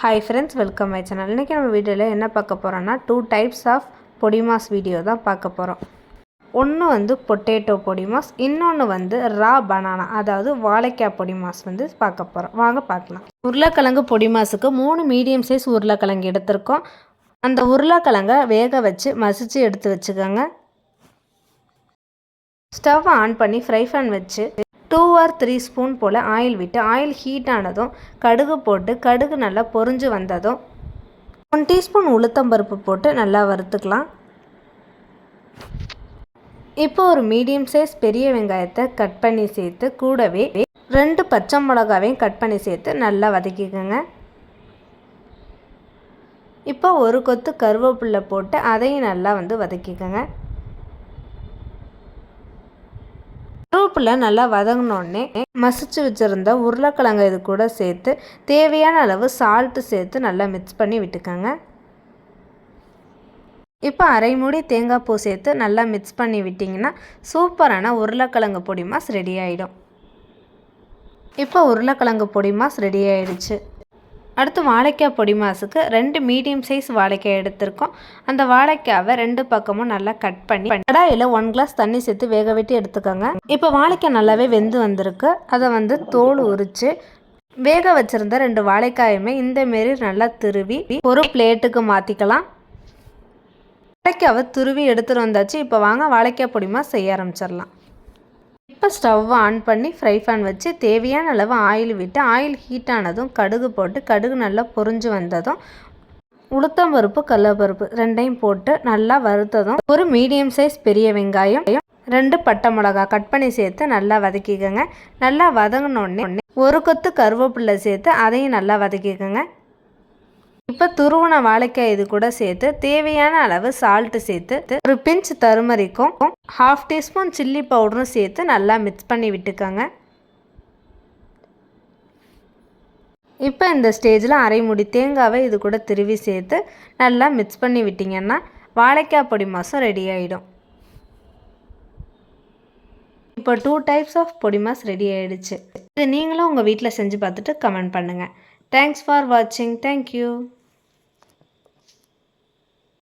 Hi friends, welcome my channel. இன்னைக்கு நம்ம வீடியோல என்ன பார்க்க போறோம்னா 2 types of பொடி மாஸ் வீடியோ தான் பார்க்க போறோம். ஒன்னு வந்து பொட்டேட்டோ பொடி மாஸ், இன்னொன்னு வந்து ரா பனானா அதாவது வாழைக்காய் பொடி மாஸ் வந்து பார்க்க போறோம். வாங்க பார்க்கலாம். உருளைக்கிழங்கு பொடி மாஸுக்கு 3 மீடியம் சைஸ் உருளைக்கிழங்கு எடுத்துர்க்கோம். அந்த உருளைக்கிழங்க வேக வச்சு மசிச்சு எடுத்து வச்சுக்கோங்க. ஸ்டவ் ஆன் பண்ணி ஃப்ரை pan வச்சு 2 or 3 ஸ்பூன் போல் ஆயில் விட்டு ஆயில் ஹீட் ஆனதும் கடுகு போட்டு கடுகு நல்லா பொரிஞ்சு வந்ததும் 1 டீஸ்பூன் உளுத்தம்பருப்பு போட்டு நல்லா வறுத்துக்கலாம். இப்போ ஒரு மீடியம் சைஸ் பெரிய வெங்காயத்தை கட் பண்ணி சேர்த்து கூடவே 2 பச்சை மிளகாவையும் கட் பண்ணி சேர்த்து நல்லா வதக்கிக்கோங்க. இப்போ ஒரு கொத்து கருவேப்பிலை போட்டு அதையும் நல்லா வந்து வதக்கிக்கோங்க. கருவேப்பிலை நல்லா வதங்கினோடனே மசிச்சு வச்சுருந்த உருளைக்கிழங்கு இது கூட சேர்த்து தேவையான அளவு சால்ட்டு சேர்த்து நல்லா மிக்ஸ் பண்ணி விட்டுக்கோங்க. இப்போ அரை மூடி தேங்காய் பூ சேர்த்து நல்லா மிக்ஸ் பண்ணி விட்டிங்கன்னா சூப்பரான உருளைக்கிழங்கு பொடி மாஸ் ரெடி ஆகிடும். இப்போ உருளைக்கிழங்கு பொடி மாஸ் ரெடி ஆகிடுச்சு. அடுத்து வாழைக்காய் பொடி மாஸுக்கு 2 மீடியம் சைஸ் வாழைக்காய் எடுத்திருக்கோம். அந்த வாழைக்காவை 2 பக்கமும் நல்லா கட் பண்ணி கடாயில் 1 கிளாஸ் தண்ணி சேர்த்து வேக விட்டு எடுத்துக்கோங்க. இப்போ வாழைக்காய் நல்லாவே வெந்து வந்திருக்கு. அதை வந்து தோல் உரித்து வேக வச்சுருந்த 2 வாழைக்காயுமே இந்தமாரி நல்லா துருவி ஒரு பிளேட்டுக்கு மாற்றிக்கலாம். வாழைக்காவை துருவி எடுத்துகிட்டு வந்தாச்சு. இப்போ வாங்க வாழைக்காய் பொடி மாஸ் செய்ய ஆரம்பிச்சிடலாம். இப்போ ஸ்டவ் ஆன் பண்ணி ஃப்ரை pan வச்சு தேவையான அளவு ஆயில் விட்டு ஆயில் ஹீட் ஆனதும் கடுகு போட்டு கடுகு நல்லா பொரிஞ்சு வந்ததும் உளுத்தம்பருப்பு கடலைப்பருப்பு ரெண்டையும் போட்டு நல்லா வறுத்ததும் ஒரு மீடியம் சைஸ் பெரிய வெங்காயம் 2 பட்டை மிளகா கட் பண்ணி சேர்த்து நல்லா வதக்கிக்கோங்க. நல்லா வதங்கினோடனே ஒரு கொத்து கருவேப்பிலை சேர்த்து அதையும் நல்லா வதக்கிக்கோங்க. இப்போ துருவன வாழைக்காய் இது கூட சேர்த்து தேவையான அளவு சால்ட்டு சேர்த்து ஒரு பிஞ்ச் தருமரிக்கும் 1/2 டீஸ்பூன் சில்லி பவுடரும் சேர்த்து நல்லா மிக்ஸ் பண்ணி விட்டுக்கோங்க. இப்போ இந்த ஸ்டேஜில் அரை மூடி தேங்காவை இது கூட திருவி சேர்த்து நல்லா மிக்ஸ் பண்ணி விட்டிங்கன்னா வாழைக்காய் பொடி மாஸும் ரெடி ஆகிடும். இப்போ 2 டைப்ஸ் ஆஃப் பொடி மாஸ் ரெடி ஆகிடுச்சு. இது நீங்களும் உங்கள் வீட்டில் செஞ்சு பார்த்துட்டு கமெண்ட் பண்ணுங்கள். தேங்க்ஸ் ஃபார் வாட்சிங். தேங்க்யூ.